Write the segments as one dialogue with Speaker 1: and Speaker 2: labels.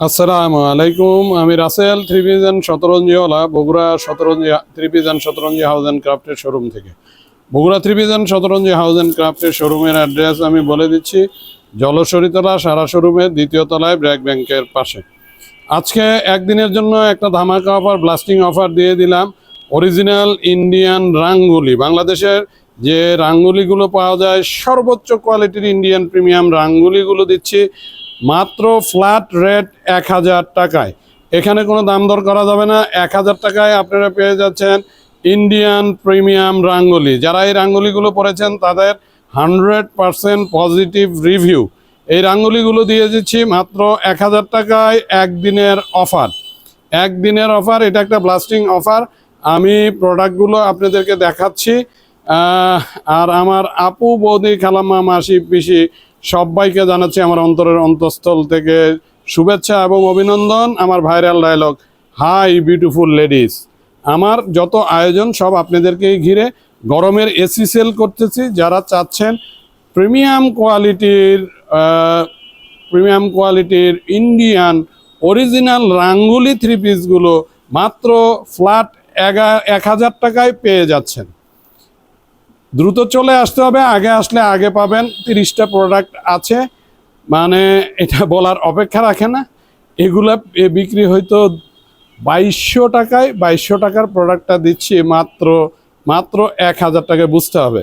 Speaker 1: আসসালামু আলাইকুম। আমি রাসেল থ্রিপিজন শতরঞ্জিওয়ালা, বগুড়া থ্রিপিজন শতরঞ্জি হাউস অ্যান্ড ক্রাফটের শোরুম থেকে। বগুড়া থ্রিপিজন শতরঞ্জি হাউস অ্যান্ড ক্রাফটের শোরুমের অ্যাড্রেস আমি বলে দিচ্ছি। জলসরিতলা সারা শোরুমের দ্বিতীয় তলায় ব্র্যাক ব্যাংকের পাশে। আজকে একদিনের জন্য একটা ধামাকা অফার, ব্লাস্টিং অফার দিয়ে দিলাম। অরিজিনাল ইন্ডিয়ান রাঙ্গুলি, বাংলাদেশের যে রাঙ্গুলিগুলো পাওয়া যায় সর্বোচ্চ কোয়ালিটির ইন্ডিয়ান প্রিমিয়াম রাঙ্গুলিগুলো দিচ্ছি মাত্র ফ্ল্যাট রেট 1000 টাকায়। এখানে কোনো দাম দর করা যাবে না। 1000 টাকায় আপনারা পেয়ে যাচ্ছেন ইন্ডিয়ান প্রিমিয়াম রাঙ্গুলি। যারা এই রাঙ্গুলিগুলো পড়েছেন তাদের 100% পজিটিভ রিভিউ। এই রাঙ্গুলিগুলো দিয়ে দিচ্ছি মাত্র 1000 টাকায়। একদিনের অফার, একদিনের অফার। এটা একটা ব্লাস্টিং অফার। আমি প্রোডাক্টগুলো আপনাদেরকে দেখাচ্ছি। আর আমার আপু, বৌদি, খালাম্মা, মাসি, পিসি সবাইকে জানাচ্ছি আমার অন্তরের অন্তঃস্থল থেকে শুভেচ্ছা এবং অভিনন্দন। আমার viral dialogue, hi beautiful ladies. আমার যত আয়োজন সব আপনাদেরকেই ঘিরে। গরমের এসি সেল করতেছি। যারা চাচ্ছেন প্রিমিয়াম কোয়ালিটির ইন্ডিয়ান অরিজিনাল রাঙ্গুলি থ্রি পিসগুলো মাত্র ফ্ল্যাট 1000 টাকায় পেয়ে যাচ্ছেন। দ্রুত চলে আসতে হবে, আগে আসলে আগে পাবেন। 30টা প্রোডাক্ট আছে, মানে এটা বলার অপেক্ষা রাখে না। এগুলা বিক্রি হয়তো 2200 টাকায়। 2200 টাকার প্রোডাক্টটা দিচ্ছি মাত্র 1000 টাকায়। বুঝতে হবে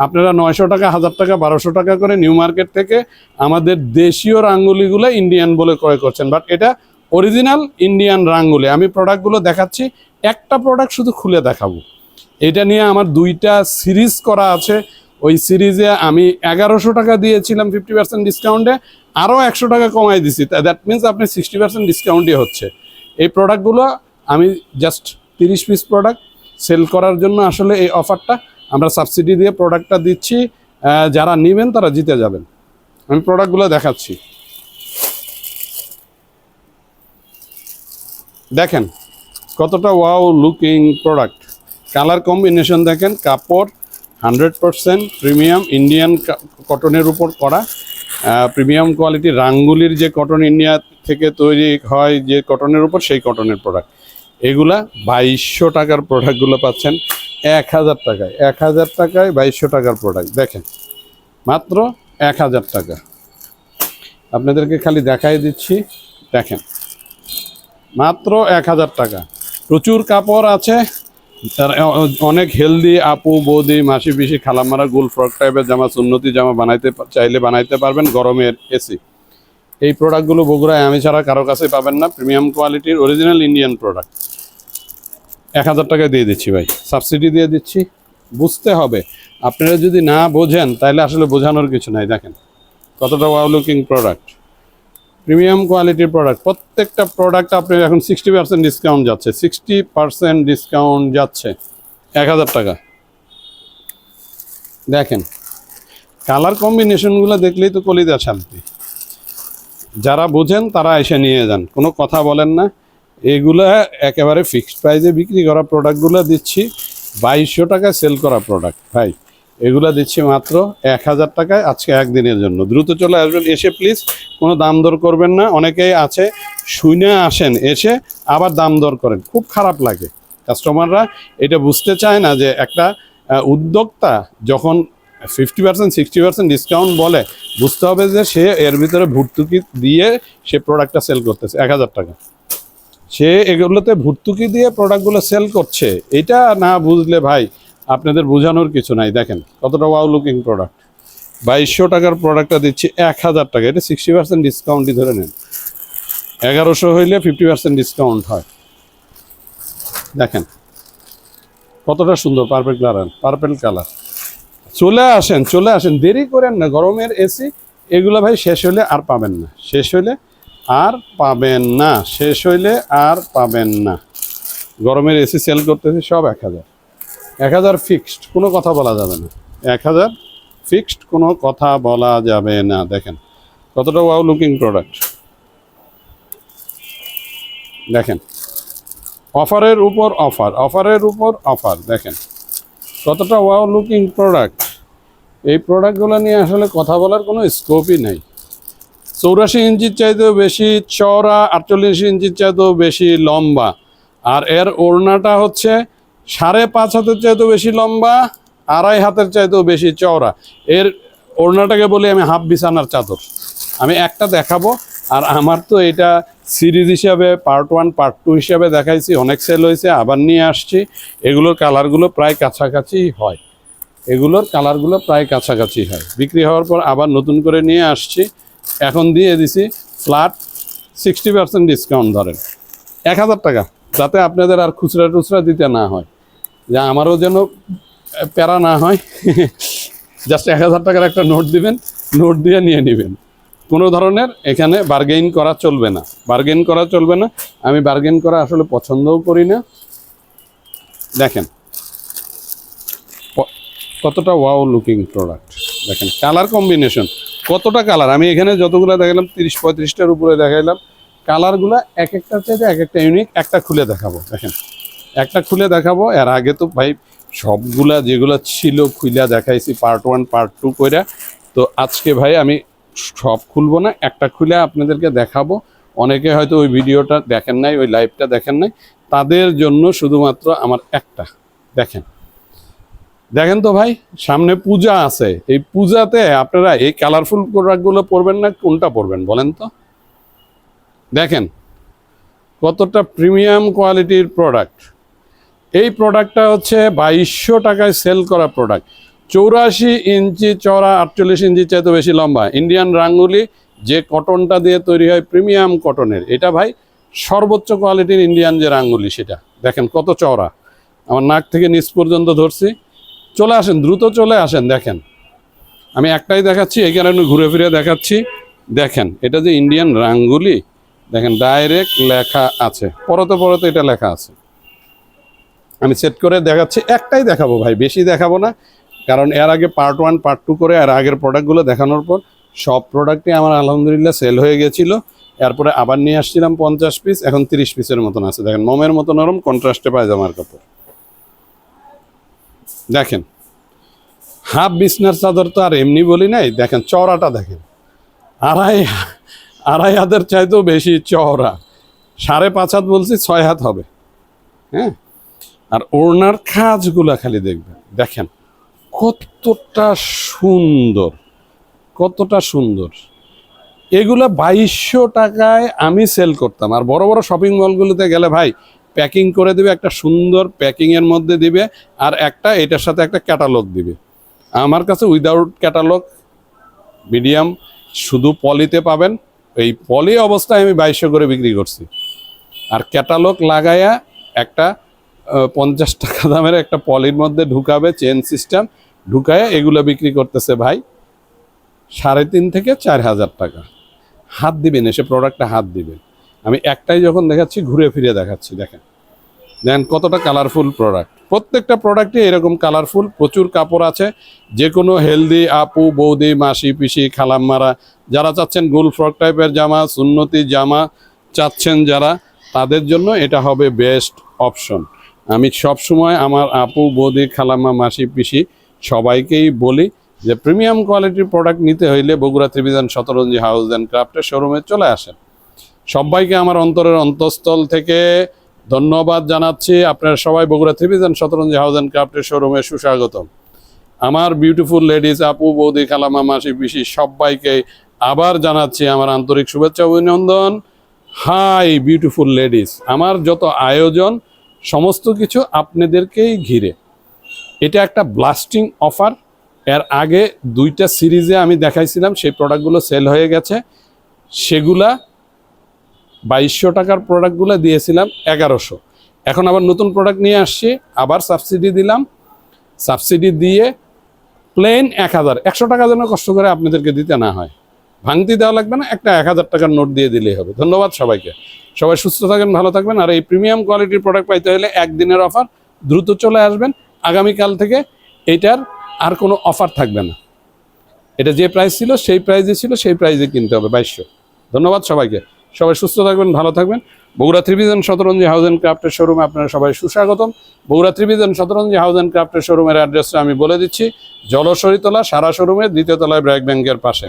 Speaker 1: আপনারা 900 টাকা, 1000 টাকা, 1200 টাকা করে নিউ মার্কেট থেকে আমাদের দেশীয় রাঙ্গুলিগুলো ইন্ডিয়ান বলে ক্রয় করছেন, বাট এটা অরিজিনাল ইন্ডিয়ান রাঙ্গুলি। আমি প্রোডাক্টগুলো দেখাচ্ছি, একটা প্রোডাক্ট শুধু খুলে দেখাবো। এটা নিয়ে আমার 2টা সিরিজ করা আছে। ওই সিরিজে আমি 1100 টাকা দিয়েছিলাম 50% ডিসকাউন্টে, আরও 100 টাকা কমাই দিছি। দ্যাট মিনস আপনি 60% ডিসকাউন্টই হচ্ছে। এই প্রোডাক্টগুলো আমি জাস্ট 30 পিস প্রোডাক্ট সেল করার জন্য আসলে এই অফারটা আমরা সাবসিডি দিয়ে প্রোডাক্টটা দিচ্ছি। যারা নেবেন তারা জিতে যাবেন। আমি প্রোডাক্টগুলো দেখাচ্ছি, দেখেন কতটা wow looking product. Colour combination দেখেন, কাপড় 100% প্রিমিয়াম ইন্ডিয়ান কটনের উপর করা। প্রিমিয়াম কোয়ালিটি রাঙ্গুলির যে কটন ইন্ডিয়া থেকে তৈরি হয় যে কটনের উপর, সেই কটনের প্রোডাক্ট। এগুলা 2200 টাকার প্রোডাক্টগুলো পাচ্ছেন 1000 টাকায়। 1000 টাকায় 2200 টাকার প্রোডাক্ট দেখেন, মাত্র 1000 টাকা। আপনাদেরকে খালি দেখাই দিচ্ছি, দেখেন মাত্র 1000 টাকা। প্রচুর কাপড় আছে। অনেক হেলদি আপু, বৌদি, মাসি, পিসি, খালাম্মারা গোল ফ্রক টাইপের জামা, সুন্নতি জামা বানাইতে চাইলে বানাইতে পারবেন। গরমের এসি এই প্রোডাক্টগুলো বগুড়ায় আমি ছাড়া কারো কাছে পাবেন না। প্রিমিয়াম কোয়ালিটির অরিজিনাল ইন্ডিয়ান প্রোডাক্ট 1000 টাকায় দিয়ে দিচ্ছি ভাই, সাবসিডি দিয়ে দিচ্ছি। বুঝতে হবে, আপনারা যদি না বোঝেন তাহলে আসলে বোঝানোর কিছু নাই। দেখেন কতটা ওয়াও লুকিং প্রোডাক্ট, প্রিমিয়াম কোয়ালিটির প্রোডাক্ট। প্রত্যেকটা প্রোডাক্ট আপনার এখন 60% ডিসকাউন্ট যাচ্ছে। 60% ডিসকাউন্ট যাচ্ছে 1000 টাকা। দেখেন কালার কম্বিনেশনগুলো দেখলেই তো কলিজা শান্তি। যারা বোঝেন তারা এসে নিয়ে যান, কোনো কথা বলেন না। এগুলা একেবারে ফিক্সড প্রাইসে বিক্রি করা প্রোডাক্টগুলো দিচ্ছি 2200 টাকায় সেল করা প্রোডাক্ট ভাই। এগুলা দিচ্ছি মাত্র 1000 টাকায় আজকে একদিনের জন্য। দ্রুত চলে আসবেন, এসে প্লিজ কোনো দাম দর করবেন না। অনেকেই আছে শুনে আসেন, এসে আবার দাম দর করেন, খুব খারাপ লাগে। কাস্টমাররা এটা বুঝতে চায় না যে একটা উদ্যোক্তা যখন 50% 60% ডিসকাউন্ট বলে, বুঝতে হবে যে সে এর ভিতরে ভর্তুকি দিয়ে সে প্রোডাক্টটা সেল করতেছে 1000 টাকা। সে এগুলোতে ভর্তুকি দিয়ে প্রোডাক্টগুলো সেল করছে। এটা না বুঝলে ভাই আপনাদের বোঝানোর কিছু নাই। দেখেন কতটা ওয়াও লুকিং প্রোডাক্ট। 2200 টাকার প্রোডাক্টটা দিচ্ছি 1000 টাকা। এটা 60% ডিসকাউন্টই ধরে নেন। 1100 হইলে 50% ডিসকাউন্ট হয়। দেখেন কতটা সুন্দর পার্পেল কালার। চলে আসেন, দেরি করেন না। গরমের এসি এগুলো ভাই শেষ হইলে আর পাবেন না, শেষ হইলে আর পাবেন না। গরমের এসি সেল করতেছি সব 1000 ফিক্সড, কোনো কথা বলা যাবে না। 1000 ফিক্সড, কোনো কথা বলা যাবে না। দেখেন কতটা ওয়াও লুকিং প্রোডাক্ট। দেখেন অফারের উপর অফার। দেখেন কতটা ওয়াও লুকিং প্রোডাক্ট। এই প্রোডাক্টগুলো নিয়ে আসলে কথা বলার কোনো স্কোপই নাই। 84 ইঞ্চির চাইতেও বেশি চওড়া, 48 ইঞ্চির চাইতেও বেশি লম্বা। আর এর ওড়নাটা হচ্ছে 5.5 হাতের চাইতেও বেশি লম্বা, 2.5 হাতের চাইতেও বেশি চওড়া। এর ওড়নাটাকে বলি আমি হাফ বিছানার চাদর। আমি একটা দেখাবো। আর আমার তো এটা সিরিজ হিসাবে পার্ট 1 পার্ট 2 হিসাবে দেখাইছি, অনেক সেল হয়েছে, আবার নিয়ে আসছি। এগুলোর কালারগুলো প্রায় কাছাকাছি হয়, বিক্রি হওয়ার পর আবার নতুন করে নিয়ে আসছি। এখন দিয়ে দিছি ফ্ল্যাট 60% ডিসকাউন্ট, ধরেন 1000 টাকা, যাতে আপনাদের আর খুচরা টুচরা দিতে না হয়, যা আমারও যেন প্যারা না হয়। জাস্ট 1000 টাকার একটা নোট দিবেন, নোট দিয়ে নিয়ে নেবেন। কোনো ধরনের এখানে বার্গেইন করা চলবে না, আমি বার্গেইন করা আসলে পছন্দও করি না। দেখেন কতটা ওয়াও লুকিং প্রোডাক্ট, দেখেন কালার কম্বিনেশন কতটা কালার। আমি এখানে যতগুলো দেখালাম 30-35টার উপরে দেখাইলাম, কালারগুলো এক একটার চাইতে এক একটা ইউনিক। একটা খুলে দেখাবো, দেখেন একটা খুলে দেখাবো। এর আগে তো ভাই সবগুলা যেগুলো ছিল খুলে দেখাইছি পার্ট 1 পার্ট 2 করে। তো আজকে ভাই আমি সব খুলবো না, একটা খুলে আপনাদেরকে দেখাবো। অনেকে হয়তো ওই ভিডিওটা দেখেন নাই, ওই লাইভটা দেখেন নাই, তাদের জন্য শুধুমাত্র আমার একটা। দেখেন তো ভাই, সামনে পূজা আছে, এই পূজাতে আপনারা এই কালারফুল প্রোডাক্টগুলো পরবেন না কোনটা পরবেন বলেন তো? দেখেন কতটা প্রিমিয়াম কোয়ালিটির প্রোডাক্ট। এই প্রোডাক্টটা হচ্ছে 2200 টাকায় সেল করা প্রোডাক্ট। 84 ইঞ্চি চওড়া, 48 ইঞ্চি চাইতে বেশি লম্বা, ইন্ডিয়ান রাঙ্গুলি, যে কটনটা দিয়ে তৈরি হয় প্রিমিয়াম কটনের। এটা ভাই সর্বোচ্চ কোয়ালিটির ইন্ডিয়ান যে রাঙ্গুলি, সেটা দেখেন কত চওড়া। আমার নাক থেকে নিচ পর্যন্ত ধরছি। চলে আসেন, দ্রুত চলে আসেন। দেখেন আমি একটাই দেখাচ্ছি, এই কারণে ঘুরে ফিরে দেখাচ্ছি। দেখেন এটা যে ইন্ডিয়ান রাঙ্গুলি, দেখেন ডাইরেক্ট লেখা আছে, পরতে পরতে এটা লেখা আছে। আমি সেট করে দেখাচ্ছি, একটাই দেখাবো ভাই, বেশি দেখাবো না, কারণ এর আগে পার্ট 1 পার্ট 2 করে আর আগের প্রোডাক্টগুলো দেখানোর পর সব প্রোডাক্টই আমার আলহামদুলিল্লাহ সেল হয়ে গেছিলো। এরপরে আবার নিয়ে আসছিলাম 50 পিস, এখন 30 পিসের মতন আছে। দেখেন মোমের মতো নরম, কন্ট্রাস্টে পায়জামার কাপড়। দেখেন হাফ বিছনার চাদর তো আর এমনি বলি নাই, দেখেন চওড়াটা দেখেন, আড়াই হাতের চাইতেও বেশি চওড়া। 5.5 হাত বলছি, 6 হাত হবে। হ্যাঁ, আর ওড়নার খাঁজগুলা খালি দেখবেন, দেখেন কতটা সুন্দর। এগুলো 2200 টাকায় আমি সেল করতাম। আর বড় বড় শপিং মলগুলোতে গেলে ভাই প্যাকিং করে দিবে, একটা সুন্দর প্যাকিংয়ের মধ্যে দিবে, আর একটা এটার সাথে একটা ক্যাটালগ দিবে। আমার কাছে উইদাউট ক্যাটালগ মিডিয়াম শুধু পলিতে পাবেন। এই পলি অবস্থায় আমি 2200 করে বিক্রি করছি। আর ক্যাটালগ লাগায়া একটা 50 টাকা দামের একটা পলির মধ্যে ঢুকাবে, চেন সিস্টেম ঢুকায় এগুলো বিক্রি করতেছে ভাই 3,500 থেকে 4,000 টাকা। হাত দিবেন, এসে প্রোডাক্টটা হাত দিবেন। আমি একটাই যখন দেখাচ্ছি ঘুরে ফিরে দেখাচ্ছি। দেখেন কতটা কালারফুল প্রোডাক্ট। প্রত্যেকটা প্রোডাক্টে এরকম কালারফুল, প্রচুর কাপড় আছে। যে কোনো হেলদি আপু, বৌদি, মাসি, পিসি, খালাম্মারা যারা চাচ্ছেন গোল ফ্রক টাইপের জামা, সুন্নতি জামা চাচ্ছেন যারা, তাদের জন্য এটা হবে বেস্ট অপশন। আমি সব সময় আমার আপু, বৌদি, খালাম্মা, মাসি, পিসি সবাইকেই বলি যে প্রিমিয়াম কোয়ালিটির প্রোডাক্ট নিতে হইলে বগুড়া ত্রিবিধান শতরঞ্জি হাউস অ্যান্ড ক্রাফটের শোরুমে চলে আসেন। সবাইকে আমার অন্তরের অন্তঃস্থল থেকে ধন্যবাদ জানাচ্ছি। আপনারা সবাই বগুড়া ত্রিবিধান শতরঞ্জি হাউস অ্যান্ড ক্রাফটের শোরুমে সুস্বাগতম। আমার বিউটিফুল লেডিস, আপু, বৌদি, খালাম্মা, মাসি, পিসি সবাইকে আবার জানাচ্ছি আমার আন্তরিক শুভেচ্ছা, অভিনন্দন। হাই বিউটিফুল লেডিস, আমার যত আয়োজন সমস্ত কিছু আপনাদেরকেই ঘিরে। এটা একটা ব্লাস্টিং অফার। এর আগে 2টা সিরিজে আমি দেখাইছিলাম, সেই প্রোডাক্টগুলো সেল হয়ে গেছে। সেগুলা 2200 টাকার প্রোডাক্টগুলো দিয়েছিলাম 1100। এখন আবার নতুন প্রোডাক্ট নিয়ে আসছি, আবার সাবসিডি দিলাম। সাবসিডি দিয়ে প্লেন 1000, 100 টাকা যেন কষ্ট করে আপনাদেরকে দিতে না হয়, ভাঙতি দেওয়া লাগবে না, একটা 1000 টাকার নোট দিয়ে দিলেই হবে। ধন্যবাদ সবাইকে। সবাই সুস্থ থাকেন, ভালো থাকবেন। আর এই প্রিমিয়াম কোয়ালিটির প্রোডাক্ট পাইতে হলে একদিনের অফার, দ্রুত চলে আসবেন। আগামীকাল থেকে এইটার আর কোনো অফার থাকবে না। এটা যে প্রাইস ছিল সেই প্রাইসে ছিল, সেই প্রাইসে কিনতে হবে 2200। ধন্যবাদ সবাইকে। সবাই সুস্থ থাকবেন, ভালো থাকবেন। বগুড়া ত্রিবিধান শতরঞ্জি হাউস অ্যান্ড ক্রাফটের শোরুমে আপনারা সবাই সুস্বাগতম। বগুড়া ত্রিবিধান শতরঞ্জি হাউস অ্যান্ড ক্রাফটের শোরুমের অ্যাড্রেসটা আমি বলে দিচ্ছি, জলসরিতলা সারা শোরুমের 2য় তলায় ব্র্যাক ব্যাংকের পাশে।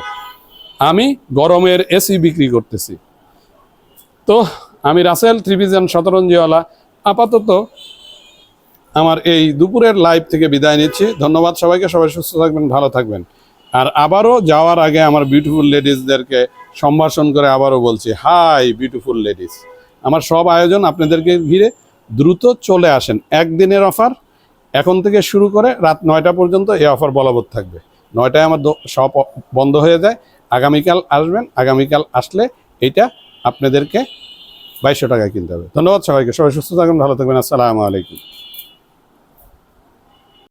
Speaker 1: আমি গরমের এসি বিক্রি করতেছি। তো আমি রাসেল থ্রিভিশন শতরঞ্জিওয়ালা আপাতত আমার এই দুপুরের লাইভ থেকে বিদায় নিচ্ছি। ধন্যবাদ সবাইকে, সবাই সুস্থ থাকবেন, ভালো থাকবেন। আর আবারও যাওয়ার আগে আমার বিউটিফুল লেডিসদেরকে সম্ভাষণ করে আবারও বলছি, হাই বিউটিফুল লেডিস, আমার সব আয়োজন আপনাদেরকে ঘিরে, দ্রুত চলে আসেন। একদিনের অফার, এখন থেকে শুরু করে রাত 9টা পর্যন্ত এই অফার বলবৎ থাকবে। 9টায় আমার শপ বন্ধ হয়ে যায়। আগামীকাল আসবেন, আগামীকাল আসলে এটা আপনাদেরকে 2200 টাকায় কিনতে হবে। ধন্যবাদ সবাইকে, সবাই সুস্থ থাকবেন, ভালো থাকবেন। আসসালামু আলাইকুম।